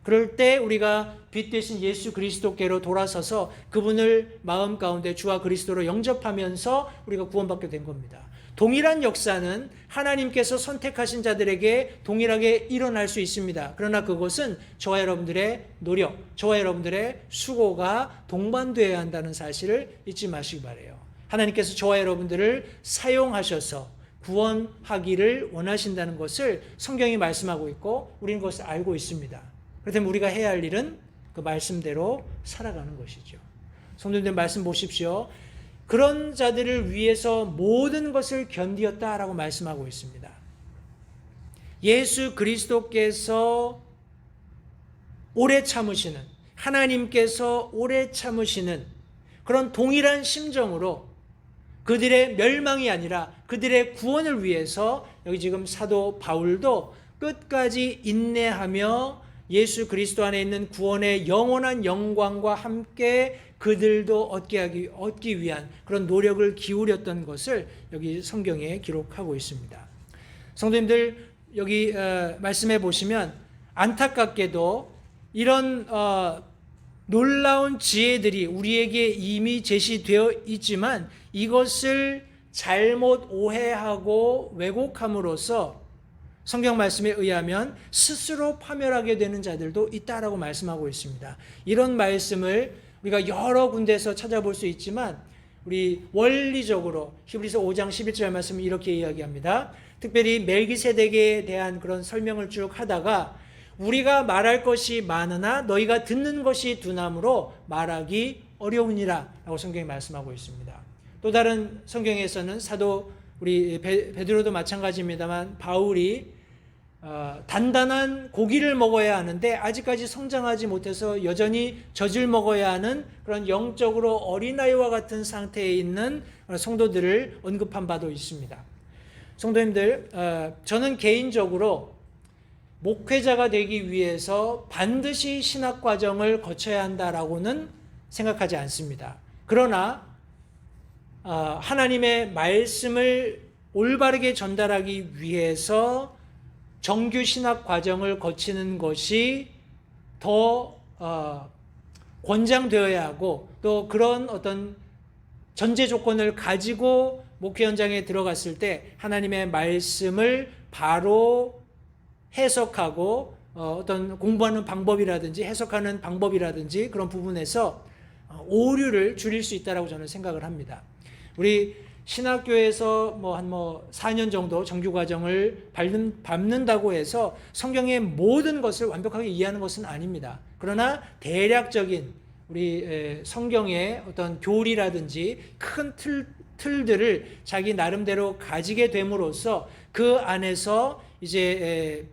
Speaker 1: 그럴 때 우리가 빛 대신 예수 그리스도께로 돌아서서 그분을 마음 가운데 주와 그리스도로 영접하면서 우리가 구원받게 된 겁니다. 동일한 역사는 하나님께서 선택하신 자들에게 동일하게 일어날 수 있습니다. 그러나 그것은 저와 여러분들의 노력, 저와 여러분들의 수고가 동반되어야 한다는 사실을 잊지 마시기 바라요. 하나님께서 저와 여러분들을 사용하셔서 구원하기를 원하신다는 것을 성경이 말씀하고 있고 우리는 그것을 알고 있습니다. 그렇다면 우리가 해야 할 일은 그 말씀대로 살아가는 것이죠. 성도님들 말씀 보십시오. 그런 자들을 위해서 모든 것을 견디었다라고 말씀하고 있습니다. 예수 그리스도께서 오래 참으시는, 하나님께서 오래 참으시는 그런 동일한 심정으로 그들의 멸망이 아니라 그들의 구원을 위해서 여기 지금 사도 바울도 끝까지 인내하며 예수 그리스도 안에 있는 구원의 영원한 영광과 함께 그들도 얻기 위한 그런 노력을 기울였던 것을 여기 성경에 기록하고 있습니다. 성도님들 여기 말씀해 보시면 안타깝게도 이런 놀라운 지혜들이 우리에게 이미 제시되어 있지만 이것을 잘못 오해하고 왜곡함으로써 성경 말씀에 의하면 스스로 파멸하게 되는 자들도 있다라고 말씀하고 있습니다. 이런 말씀을 우리가 여러 군데에서 찾아볼 수 있지만 우리 원리적으로 히브리서 5장 11절 말씀을 이렇게 이야기합니다. 특별히 멜기세덱에 대한 그런 설명을 쭉 하다가 우리가 말할 것이 많으나 너희가 듣는 것이 둔함으로 말하기 어려우니라 라고 성경이 말씀하고 있습니다. 또 다른 성경에서는 사도 우리 베드로도 마찬가지입니다만 바울이 단단한 고기를 먹어야 하는데 아직까지 성장하지 못해서 여전히 젖을 먹어야 하는 그런 영적으로 어린아이와 같은 상태에 있는 성도들을 언급한 바도 있습니다. 성도님들, 저는 개인적으로 목회자가 되기 위해서 반드시 신학 과정을 거쳐야 한다라고는 생각하지 않습니다. 그러나 하나님의 말씀을 올바르게 전달하기 위해서 정규 신학 과정을 거치는 것이 더 권장되어야 하고 또 그런 어떤 전제 조건을 가지고 목회 현장에 들어갔을 때 하나님의 말씀을 바로 해석하고 어떤 공부하는 방법이라든지 해석하는 방법이라든지 그런 부분에서 오류를 줄일 수 있다라고 저는 생각을 합니다. 우리 신학교에서 한 4년 정도 정규 과정을 밟는다고 해서 성경의 모든 것을 완벽하게 이해하는 것은 아닙니다. 그러나 대략적인 우리 성경의 어떤 교리라든지 큰 틀들을 자기 나름대로 가지게 됨으로써 그 안에서 이제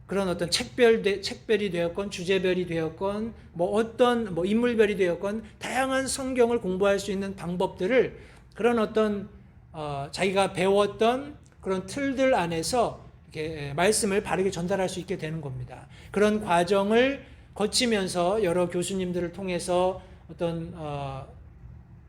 Speaker 1: 그런 어떤 책별이 되었건 주제별이 되었건 어떤 인물별이 되었건 다양한 성경을 공부할 수 있는 방법들을 그런 어떤 자기가 배웠던 그런 틀들 안에서 이렇게 말씀을 바르게 전달할 수 있게 되는 겁니다. 그런 과정을 거치면서 여러 교수님들을 통해서 어떤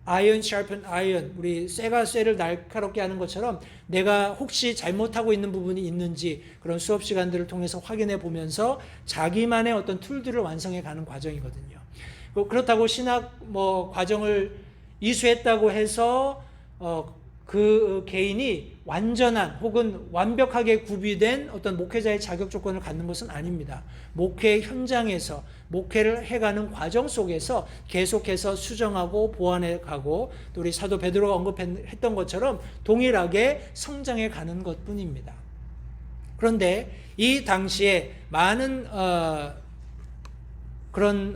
Speaker 1: 아이언 샤픈 아이언, 우리 쇠가 쇠를 날카롭게 하는 것처럼 내가 혹시 잘못하고 있는 부분이 있는지 그런 수업 시간들을 통해서 확인해 보면서 자기만의 어떤 툴들을 완성해 가는 과정이거든요. 그렇다고 신학 과정을 이수했다고 해서 그 개인이 완전한 혹은 완벽하게 구비된 어떤 목회자의 자격 조건을 갖는 것은 아닙니다. 목회 현장에서 목회를 해가는 과정 속에서 계속해서 수정하고 보완해 가고, 또 우리 사도 베드로가 언급했던 것처럼 동일하게 성장해 가는 것뿐입니다. 그런데 이 당시에 많은 그런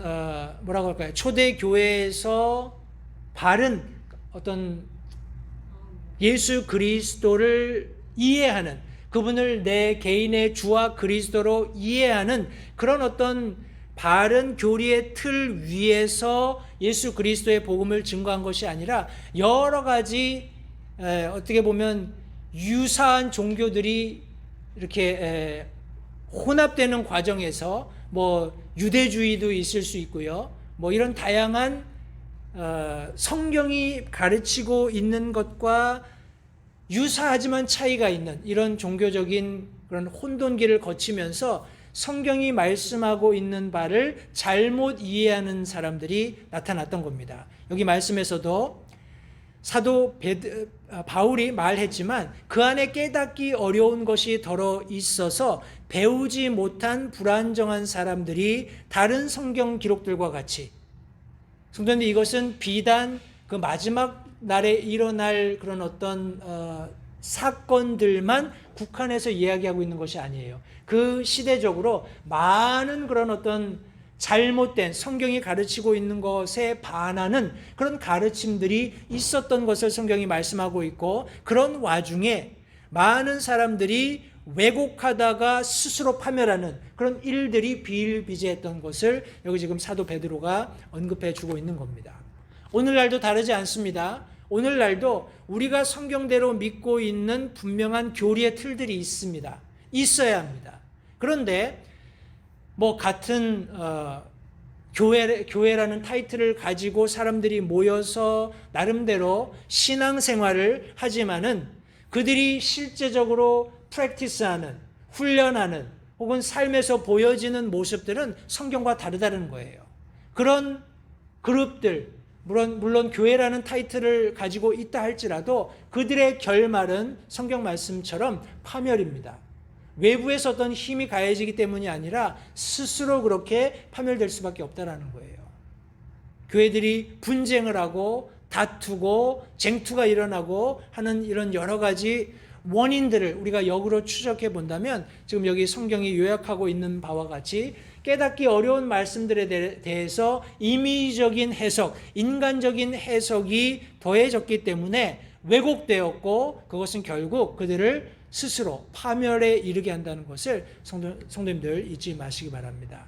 Speaker 1: 뭐라고 할까요? 초대 교회에서 바른 어떤 예수 그리스도를 이해하는, 그분을 내 개인의 주와 그리스도로 이해하는 그런 어떤 바른 교리의 틀 위에서 예수 그리스도의 복음을 증거한 것이 아니라 여러 가지 어떻게 보면 유사한 종교들이 이렇게 혼합되는 과정에서 유대주의도 있을 수 있고요. 이런 다양한 성경이 가르치고 있는 것과 유사하지만 차이가 있는 이런 종교적인 그런 혼돈기를 거치면서 성경이 말씀하고 있는 바를 잘못 이해하는 사람들이 나타났던 겁니다. 여기 말씀에서도 사도 바울이 말했지만 그 안에 깨닫기 어려운 것이 더러 있어서 배우지 못한 불안정한 사람들이 다른 성경 기록들과 같이, 성도님, 이것은 비단 그 마지막 날에 일어날 그런 어떤 사건들만 국한해서 이야기하고 있는 것이 아니에요. 그 시대적으로 많은 그런 어떤 잘못된 성경이 가르치고 있는 것에 반하는 그런 가르침들이 있었던 것을 성경이 말씀하고 있고, 그런 와중에 많은 사람들이 왜곡하다가 스스로 파멸하는 그런 일들이 비일비재했던 것을 여기 지금 사도 베드로가 언급해 주고 있는 겁니다. 오늘날도 다르지 않습니다. 오늘날도 우리가 성경대로 믿고 있는 분명한 교리의 틀들이 있습니다. 있어야 합니다. 그런데 같은 교회라는 타이틀을 가지고 사람들이 모여서 나름대로 신앙생활을 하지만은 그들이 실제적으로 프랙티스하는, 훈련하는 혹은 삶에서 보여지는 모습들은 성경과 다르다는 거예요. 그런 그룹들, 물론 교회라는 타이틀을 가지고 있다 할지라도 그들의 결말은 성경 말씀처럼 파멸입니다. 외부에서 어떤 힘이 가해지기 때문이 아니라 스스로 그렇게 파멸될 수밖에 없다라는 거예요. 교회들이 분쟁을 하고 다투고 쟁투가 일어나고 하는 이런 여러 가지 원인들을 우리가 역으로 추적해 본다면 지금 여기 성경이 요약하고 있는 바와 같이 깨닫기 어려운 말씀들에 대해서 임의적인 해석, 인간적인 해석이 더해졌기 때문에 왜곡되었고, 그것은 결국 그들을 스스로 파멸에 이르게 한다는 것을 성도님들 잊지 마시기 바랍니다.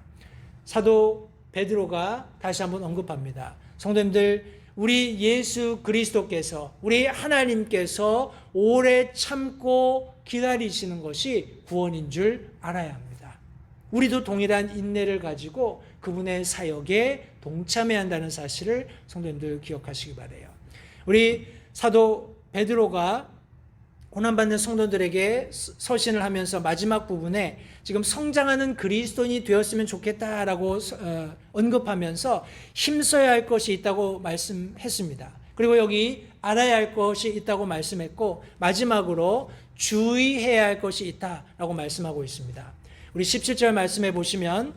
Speaker 1: 사도 베드로가 다시 한번 언급합니다. 성도님들, 우리 예수 그리스도께서, 우리 하나님께서 오래 참고 기다리시는 것이 구원인 줄 알아야 합니다. 우리도 동일한 인내를 가지고 그분의 사역에 동참해야 한다는 사실을 성도님들 기억하시기 바라요. 우리 사도 베드로가 고난받는 성도들에게 서신을 하면서 마지막 부분에 지금 성장하는 그리스도인이 되었으면 좋겠다라고 언급하면서 힘써야 할 것이 있다고 말씀했습니다. 그리고 여기 알아야 할 것이 있다고 말씀했고, 마지막으로 주의해야 할 것이 있다라고 말씀하고 있습니다. 우리 17절 말씀해 보시면,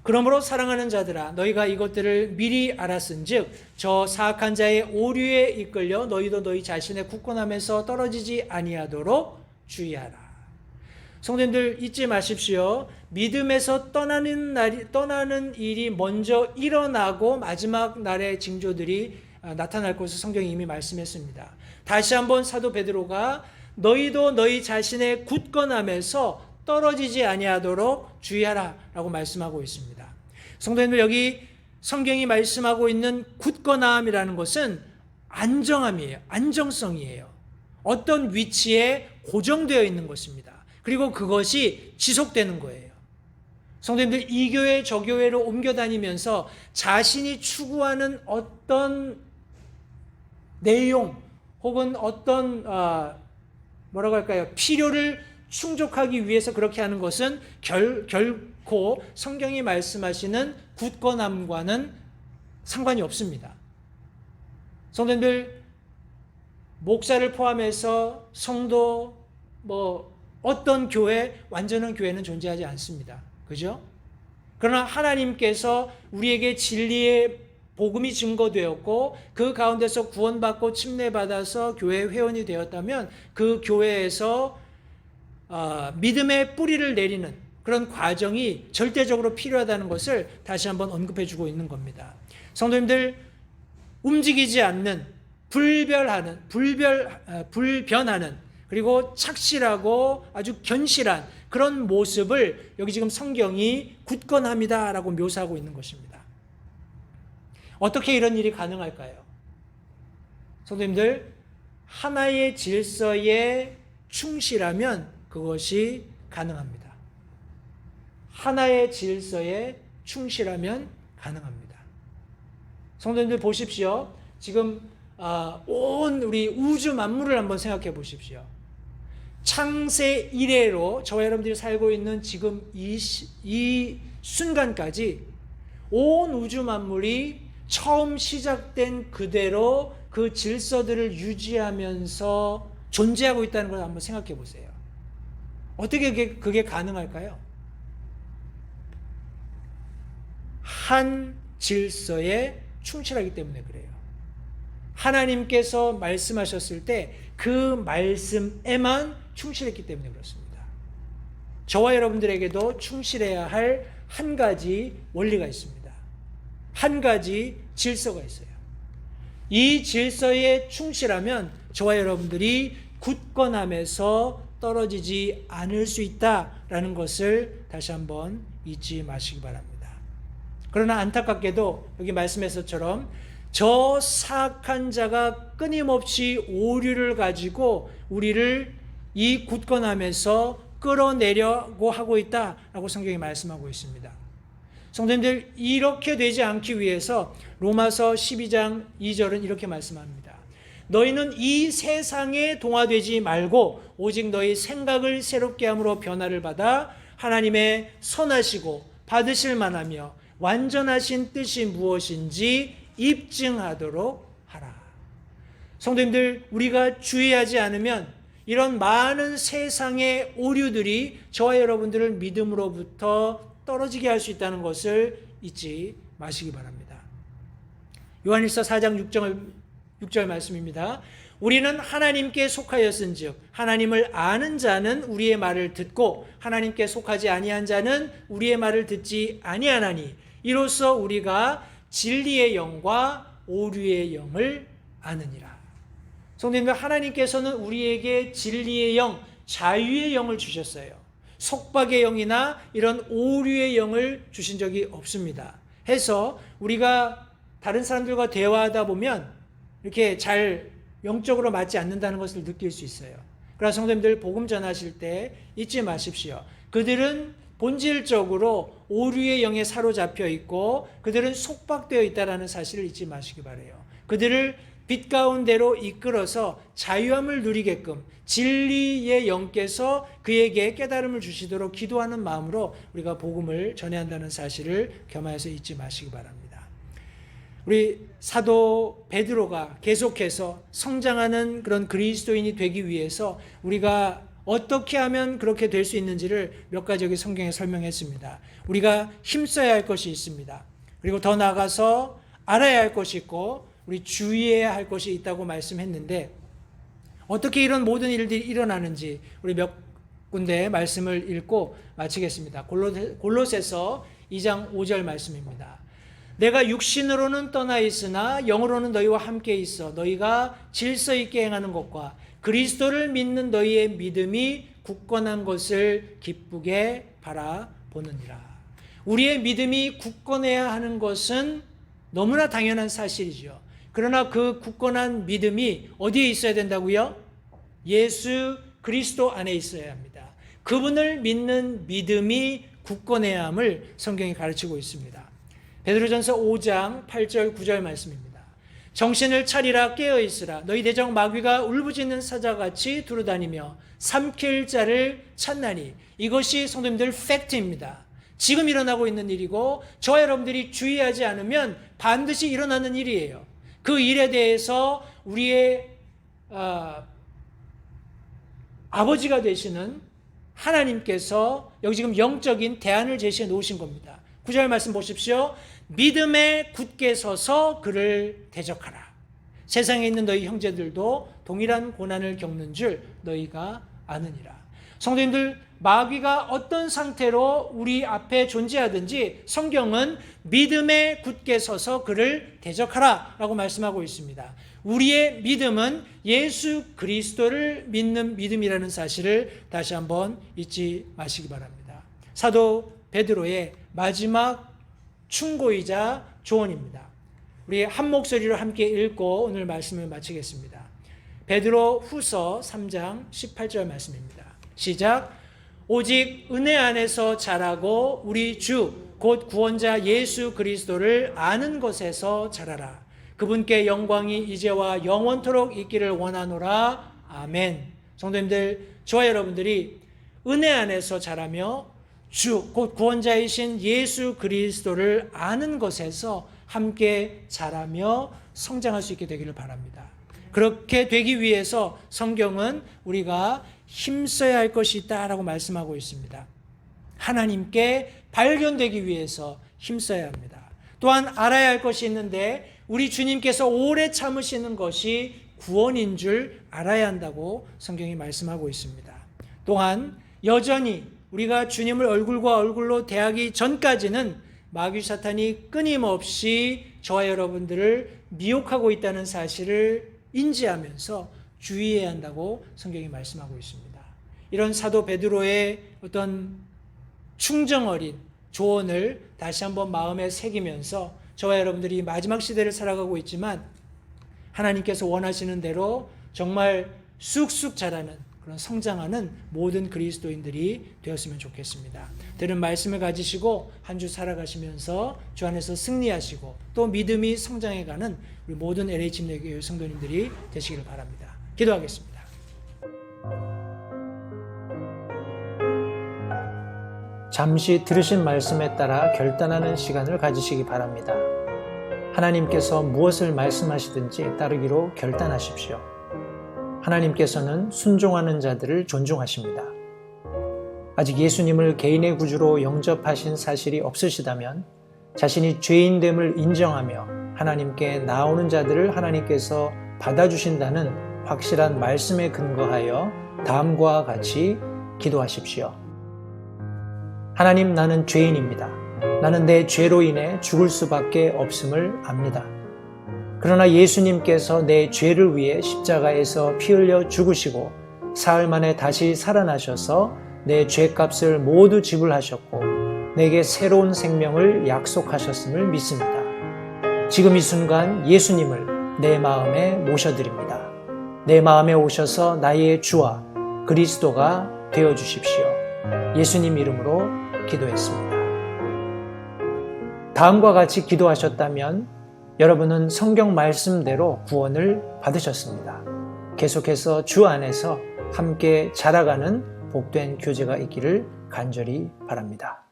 Speaker 1: 그러므로 사랑하는 자들아, 너희가 이것들을 미리 알았은즉 저 사악한 자의 오류에 이끌려 너희도 너희 자신의 굳건함에서 떨어지지 아니하도록 주의하라. 성도님들, 잊지 마십시오. 믿음에서 떠나는 일이 먼저 일어나고 마지막 날의 징조들이 나타날 것을 성경이 이미 말씀했습니다. 다시 한번 사도 베드로가 너희도 너희 자신의 굳건함에서 떨어지지 아니하도록 주의하라 라고 말씀하고 있습니다. 성도님들, 여기 성경이 말씀하고 있는 굳건함이라는 것은 안정함이에요. 안정성이에요. 어떤 위치에 고정되어 있는 것입니다. 그리고 그것이 지속되는 거예요. 성도님들, 이 교회 저 교회로 옮겨 다니면서 자신이 추구하는 어떤 내용 혹은 어떤 뭐라고 할까요? 필요를 충족하기 위해서 그렇게 하는 것은 결코 성경이 말씀하시는 굳건함과는 상관이 없습니다. 성도님들, 목사를 포함해서 성도, 어떤 교회, 완전한 교회는 존재하지 않습니다. 그죠? 그러나 하나님께서 우리에게 진리의 복음이 증거되었고 그 가운데서 구원받고 침례받아서 교회 회원이 되었다면 그 교회에서 믿음의 뿌리를 내리는 그런 과정이 절대적으로 필요하다는 것을 다시 한번 언급해 주고 있는 겁니다. 성도님들, 움직이지 않는, 불변하는 그리고 착실하고 아주 견실한 그런 모습을 여기 지금 성경이 굳건합니다라고 묘사하고 있는 것입니다. 어떻게 이런 일이 가능할까요? 성도님들, 하나의 질서에 충실하면 그것이 가능합니다. 하나의 질서에 충실하면 가능합니다. 성도님들 보십시오. 지금 온 우리 우주 만물을 한번 생각해 보십시오. 창세 이래로 저와 여러분들이 살고 있는 지금 이 순간까지 온 우주 만물이 처음 시작된 그대로 그 질서들을 유지하면서 존재하고 있다는 걸 한번 생각해 보세요. 어떻게 그게 가능할까요? 한 질서에 충실하기 때문에 그래요. 하나님께서 말씀하셨을 때 그 말씀에만 충실했기 때문에 그렇습니다. 저와 여러분들에게도 충실해야 할 한 가지 원리가 있습니다. 한 가지 질서가 있어요. 이 질서에 충실하면 저와 여러분들이 굳건함에서 떨어지지 않을 수 있다라는 것을 다시 한번 잊지 마시기 바랍니다. 그러나 안타깝게도 여기 말씀에서처럼 저 사악한 자가 끊임없이 오류를 가지고 우리를 이 굳건함에서 끌어내려고 하고 있다라고 성경이 말씀하고 있습니다. 성도님들, 이렇게 되지 않기 위해서 로마서 12장 2절은 이렇게 말씀합니다. 너희는 이 세상에 동화되지 말고 오직 너희 생각을 새롭게 함으로 변화를 받아 하나님의 선하시고 받으실 만하며 완전하신 뜻이 무엇인지 입증하도록 하라. 성도님들, 우리가 주의하지 않으면 이런 많은 세상의 오류들이 저와 여러분들을 믿음으로부터 떨어지게 할 수 있다는 것을 잊지 마시기 바랍니다. 요한일서 4장 6절 말씀입니다. 우리는 하나님께 속하였은즉 하나님을 아는 자는 우리의 말을 듣고 하나님께 속하지 아니한 자는 우리의 말을 듣지 아니하나니 이로써 우리가 진리의 영과 오류의 영을 아느니라. 성도님들, 하나님께서는 우리에게 진리의 영, 자유의 영을 주셨어요. 속박의 영이나 이런 오류의 영을 주신 적이 없습니다. 해서 우리가 다른 사람들과 대화하다 보면 이렇게 잘 영적으로 맞지 않는다는 것을 느낄 수 있어요. 그러나 성도님들, 복음 전하실 때 잊지 마십시오. 그들은 본질적으로 오류의 영에 사로잡혀 있고 그들은 속박되어 있다는 사실을 잊지 마시기 바라요. 그들을 빛 가운데로 이끌어서 자유함을 누리게끔 진리의 영께서 그에게 깨달음을 주시도록 기도하는 마음으로 우리가 복음을 전해야 한다는 사실을 겸하여서 잊지 마시기 바랍니다. 우리 사도 베드로가 계속해서 성장하는 그런 그리스도인이 되기 위해서 우리가 어떻게 하면 그렇게 될 수 있는지를 몇 가지 여기 성경에 설명했습니다. 우리가 힘써야 할 것이 있습니다. 그리고 더 나아가서 알아야 할 것이 있고 우리 주의해야 할 것이 있다고 말씀했는데 어떻게 이런 모든 일들이 일어나는지 우리 몇 군데 말씀을 읽고 마치겠습니다. 골로새서 2장 5절 말씀입니다. 내가 육신으로는 떠나 있으나 영으로는 너희와 함께 있어 너희가 질서 있게 행하는 것과 그리스도를 믿는 너희의 믿음이 굳건한 것을 기쁘게 바라보느니라. 우리의 믿음이 굳건해야 하는 것은 너무나 당연한 사실이죠. 그러나 그 굳건한 믿음이 어디에 있어야 된다고요? 예수 그리스도 안에 있어야 합니다. 그분을 믿는 믿음이 굳건해야 함을 성경이 가르치고 있습니다. 베드로전서 5장 8절 9절 말씀입니다. 정신을 차리라 깨어 있으라. 너희 대적 마귀가 울부짖는 사자같이 두루다니며 삼킬 자를 찾나니. 이것이 성도님들 팩트입니다. 지금 일어나고 있는 일이고 저와 여러분들이 주의하지 않으면 반드시 일어나는 일이에요. 그 일에 대해서 우리의 아버지가 되시는 하나님께서 여기 지금 영적인 대안을 제시해 놓으신 겁니다. 9절 말씀 보십시오. 믿음에 굳게 서서 그를 대적하라. 세상에 있는 너희 형제들도 동일한 고난을 겪는 줄 너희가 아느니라. 성도님들, 마귀가 어떤 상태로 우리 앞에 존재하든지 성경은 믿음에 굳게 서서 그를 대적하라 라고 말씀하고 있습니다. 우리의 믿음은 예수 그리스도를 믿는 믿음이라는 사실을 다시 한번 잊지 마시기 바랍니다. 사도 베드로의 마지막 충고이자 조언입니다. 우리 한 목소리로 함께 읽고 오늘 말씀을 마치겠습니다. 베드로 후서 3장 18절 말씀입니다. 시작. 오직 은혜 안에서 자라고 우리 주 곧 구원자 예수 그리스도를 아는 것에서 자라라. 그분께 영광이 이제와 영원토록 있기를 원하노라. 아멘. 성도님들, 저와 여러분들이 은혜 안에서 자라며 주 곧 구원자이신 예수 그리스도를 아는 것에서 함께 자라며 성장할 수 있게 되기를 바랍니다. 그렇게 되기 위해서 성경은 우리가 힘써야 할 것이 있다라고 말씀하고 있습니다. 하나님께 발견되기 위해서 힘써야 합니다. 또한 알아야 할 것이 있는데 우리 주님께서 오래 참으시는 것이 구원인 줄 알아야 한다고 성경이 말씀하고 있습니다. 또한 여전히 우리가 주님을 얼굴과 얼굴로 대하기 전까지는 마귀 사탄이 끊임없이 저와 여러분들을 미혹하고 있다는 사실을 인지하면서 주의해야 한다고 성경이 말씀하고 있습니다. 이런 사도 베드로의 어떤 충정어린 조언을 다시 한번 마음에 새기면서 저와 여러분들이 마지막 시대를 살아가고 있지만 하나님께서 원하시는 대로 정말 쑥쑥 자라는 그런 성장하는 모든 그리스도인들이 되었으면 좋겠습니다. 들은 말씀을 가지시고 한 주 살아가시면서 주 안에서 승리하시고 또 믿음이 성장해가는 우리 모든 LH 침례교회 성도님들이 되시기를 바랍니다. 기도하겠습니다. 잠시 들으신 말씀에 따라 결단하는 시간을 가지시기 바랍니다. 하나님께서 무엇을 말씀하시든지 따르기로 결단하십시오. 하나님께서는 순종하는 자들을 존중하십니다. 아직 예수님을 개인의 구주로 영접하신 사실이 없으시다면 자신이 죄인됨을 인정하며 하나님께 나오는 자들을 하나님께서 받아주신다는 확실한 말씀에 근거하여 다음과 같이 기도하십시오. 하나님, 나는 죄인입니다. 나는 내 죄로 인해 죽을 수밖에 없음을 압니다. 그러나 예수님께서 내 죄를 위해 십자가에서 피 흘려 죽으시고 사흘 만에 다시 살아나셔서 내 죄값을 모두 지불하셨고 내게 새로운 생명을 약속하셨음을 믿습니다. 지금 이 순간 예수님을 내 마음에 모셔드립니다. 내 마음에 오셔서 나의 주와 그리스도가 되어주십시오. 예수님 이름으로 기도했습니다. 다음과 같이 기도하셨다면 여러분은 성경 말씀대로 구원을 받으셨습니다. 계속해서 주 안에서 함께 자라가는 복된 교제가 있기를 간절히 바랍니다.